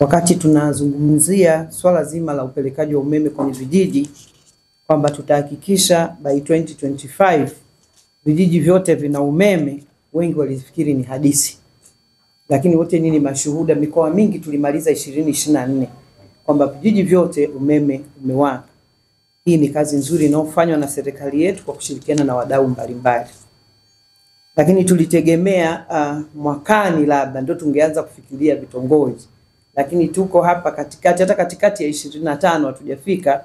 wakati tunazungumzia swala zima la upelekaji wa umeme kwenye vijiji, kwamba tutahakikisha by 2025 vijiji vyote vina umeme. Wengi walifikiri ni hadithi, lakini wote nini mashuhuda. Mikoa mingi tulimaliza 2024 kwamba vijiji vyote umeme umewaka. Hii ni kazi nzuri inayofanywa na serikali yetu kwa kushirikiana na wadau mbalimbali. Lakini tulitegemea mwakani labda ndio tungeanza kufikiria vitongoji, lakini tuko hapa katikati, hata katikati ya 25 hatujafika,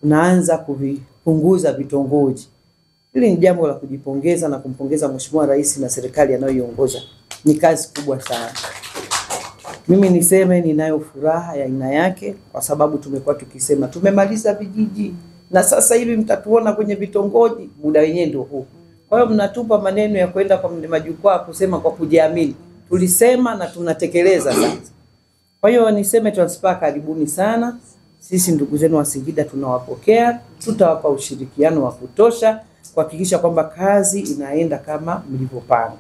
tunaanza kuvipunguza vitongoji. Hili ni jambo la kujipongeza na kumpongeza Mheshimiwa Rais na serikali anayoiongoza. Ni kazi kubwa sana. Mimi niseme ninayo furaha ya aina yake, kwa sababu tumekuwa tukisema tumemaliza vijiji na sasa hivi mtatuona kwenye vitongoji. Muda wenyewe ndio huu. Kwa hiyo mnatupa maneno ya kwenda kwa majukwaa kusema kwa kujiamini. Tulisema na tunatekeleza sasa. Kwa hiyo niseme Transpa, karibuni sana. Sisi ndugu zenu wa Singida tunawapokea, tutawapa ushirikiano wa kutosha kuhakikisha kwamba kazi inaenda kama mlivyopanga.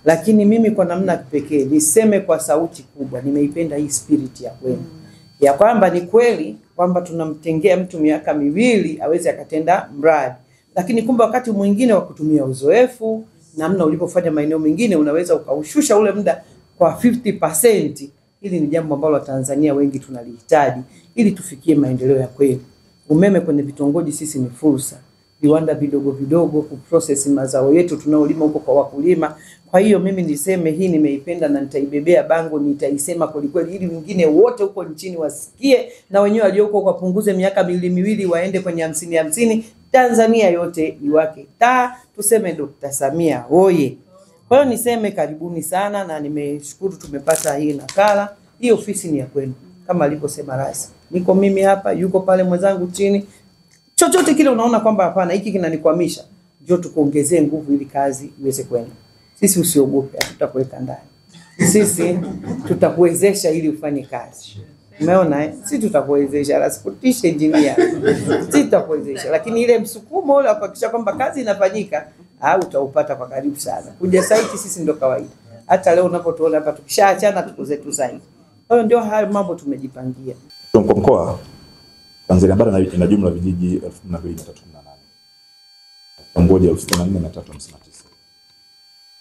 Lakini mimi kwa namna pekee niseme kwa sauti kubwa, nimeipenda hii spirit ya kwenu. Ya kwamba ni kweli kwamba tunamtengea mtu miaka miwili aweze akatenda mradi. Lakini kumbe wakati mwingine wa kutumia uzoefu, namna ulipofanya maeneo mengine, unaweza ukaushusha ule muda kwa 50%. Hili ni jambo ambalo Tanzania wengi tunalihitaji ili tufikie maendeleo ya kweli. Umeme kwenye vitongoji sisi ni fursa. Viwanda vidogo vidogo kuprocess mazao yetu tunaolima huko kwa wakulima. Kwa hiyo mimi niseme hii nimeipenda na nitaibebea bango, nitaisema kweli kweli ili wengine wote huko nchini wasikie, na wenyewe walioko kwa punguze miaka miwili waende kwenye 50. Tanzania yote iwake taa, tuseme Dr. Samia oye. Kwa hiyo niseme karibuni sana, na nimeshukuru tumepata hii nakala. Hii ofisi ni ya kwenu kama alivyosema Rais. Niko mimi hapa, yuko pale mwenzangu chini. Chochote kile unaona kwamba hapana hiki kinanikwamisha, njoo tukuongezee nguvu ili kazi iweze kwenda. Sisi usiogope, tutakuweka ndani. Sisi tutakuwezesha ili ufanye kazi. Umeona Sisi tutakuwezesha, rasiputishe engineer. Sisi tutakuwezesha, lakini ile msukumo ule kuhakikisha kwamba kazi inafanyika, utaupata kwa karibu sana. Kuja site sisi ndio kawaida. Hata leo unapotuona hapa tukishaachana tuko zetu site. Kwa hiyo ndio hayo mambo tumejipangia. Kwa mkoa Tanzania bara ina jumla vijiji 1238. Vitongoji 64,359.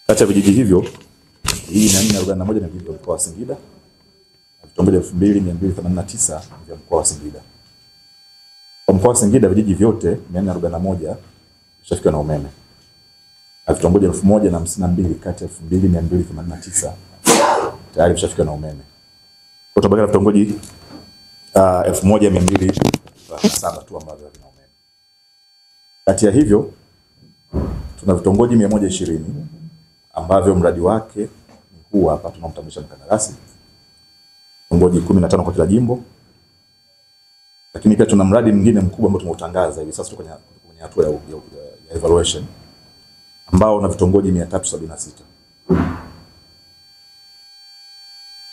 Kati ya vijiji hivyo, hii 441 ni vijiji vya mkoa wa Singida. Vitongoji 2289 vya mkoa wa Singida. Kwa mkoa wa Singida vijiji vyote 441 vishafikiwa na umeme. Na vitongoji 1052 kati ya 2289 tayari vishafikiwa na umeme. Kwa tabaka vitongoji 1207 tu ambavyo vina umeme. Kati ya hivyo tuna vitongoji 120 ambavyo mradi wake ni huu hapa, tunamtambulisha mkandarasi. Vitongoji 15 kwa kila jimbo. Lakini pia tuna mradi mwingine mkubwa ambao tumeutangaza hivi sasa kwenye hatua ya evaluation, ambao na vitongoji 376.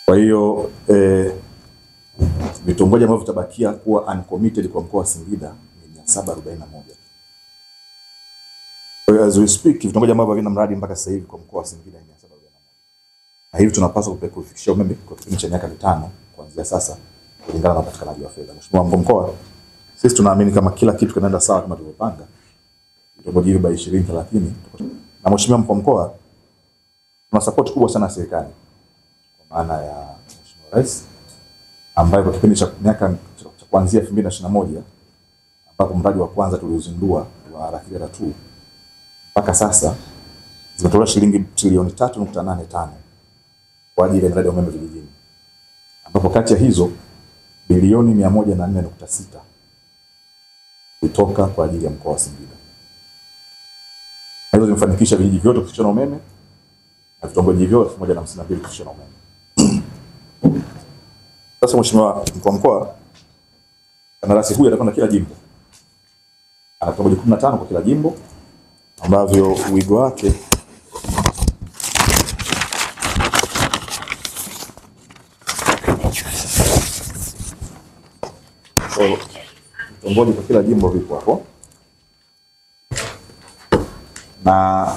Kwa hiyo vitongoji ambavyo vitabakia kuwa uncommitted kwa mkoa wa Singida ni 741. Kwa hiyo as we speak vitongoji ambavyo vina mradi mpaka sasa hivi kwa mkoa wa Singida ni 741. Na hivi tunapaswa kufikisha umeme kwa kipindi cha miaka 5 kuanzia sasa kulingana na upatikanaji wa fedha. Mheshimiwa Mkuu wa Mkoa, sisi tunaamini kama kila kitu kinaenda sawa kama tulivyopanga, vitongoji hivi by 2030. Na Mheshimiwa Mkuu wa Mkoa, tuna support kubwa sana serikali kwa maana ya Mheshimiwa Rais ambaye kwa kipindi cha miaka cha kuanzia 2021 ambapo mradi wa kwanza tuliozindua wa Rakira 2 mpaka sasa zimetolewa shilingi trilioni 3.85 kwa ajili ya mradi wa umeme vijijini, ambapo kati ya hizo bilioni 104.6 kutoka kwa ajili ya mkoa wa Singida. Hizo zimefanikisha vijiji vyote kufikishwa na umeme na vitongoji vyote 1052 kufikishwa na umeme. Sasa Mheshimiwa Mkuu wa Mkoa, kandarasi huyu atakwenda kila jimbo. Ana vitongoji 15 kwa kila jimbo ambavyo wigo wake vitongoji kwa kila jimbo vipo hapo. Na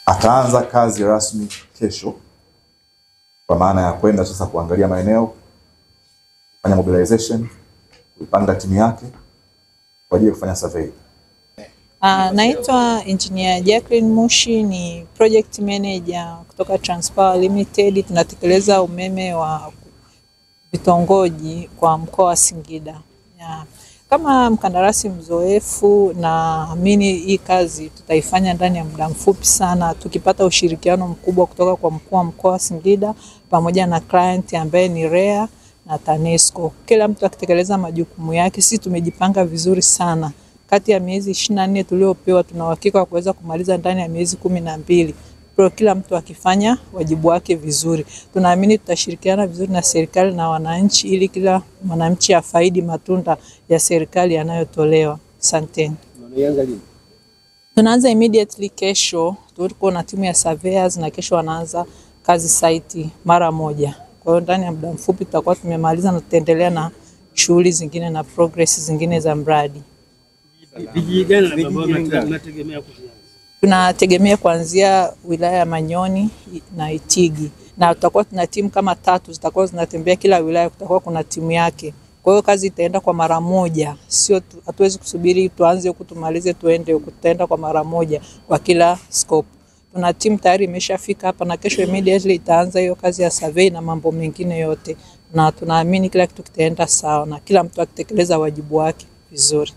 ataanza kazi rasmi kesho kwa maana ya kwenda sasa kuangalia maeneo, kufanya mobilization, kupanga timu yake kwa ajili ya kufanya survey. Naitwa Engineer Jacqueline Mushi, ni project manager kutoka Transpower Limited. Tunatekeleza umeme wa vitongoji kwa mkoa wa Singida. Kama mkandarasi mzoefu, naamini hii kazi tutaifanya ndani ya muda mfupi sana, tukipata ushirikiano mkubwa kutoka kwa mkuu wa mkoa wa Singida pamoja na client ambaye ni REA na TANESCO. Kila mtu akitekeleza majukumu yake. Sisi tumejipanga vizuri sana. Kati ya miezi 24 tuliopewa, tuna uhakika wa kuweza kumaliza ndani ya miezi 12. Kwa kila mtu akifanya wajibu wake vizuri. Tunaamini tutashirikiana vizuri na serikali na wananchi ili kila mwananchi afaidi matunda ya serikali yanayotolewa. Asanteni. Tunaanza immediately kesho. Tuko na timu ya surveyors na kesho wanaanza kazi site mara moja. Kwa hiyo ndani ya muda mfupi tutakuwa tumemaliza na tutaendelea na shughuli zingine na progress zingine za mradi. Vijiji gani mnategemea kuanza? Tunategemea kuanzia wilaya ya Manyoni na Itigi. Na tutakuwa tuna timu kama 3 zitakuwa zinatembea kila wilaya, kutakuwa kuna timu yake. Kwa hiyo kazi itaenda kwa mara moja. Sio, hatuwezi kusubiri tuanze huku tumalize tuende huku, tutaenda kwa mara moja kwa kila scope. Tuna timu tayari imeshafika hapa na kesho immediately itaanza hiyo kazi ya survey na mambo mengine yote. Na tunaamini kila kitu kitaenda sawa na kila mtu akitekeleza wajibu wake vizuri.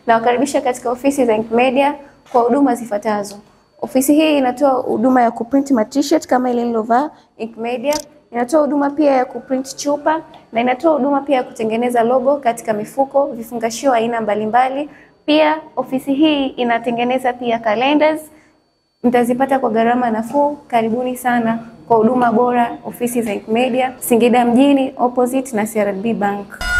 Nawakaribisha katika ofisi za Ink Media kwa huduma zifuatazo. Ofisi hii inatoa huduma ya kuprint t-shirt kama ile nilovaa Ink Media, inatoa huduma pia ya kuprint chupa na inatoa huduma pia ya kutengeneza logo katika mifuko, vifungashio aina mbalimbali. Pia ofisi hii inatengeneza pia calendars. Mtazipata kwa gharama nafuu. Karibuni sana kwa huduma bora, ofisi za Ink Media, Singida mjini opposite na CRDB Bank.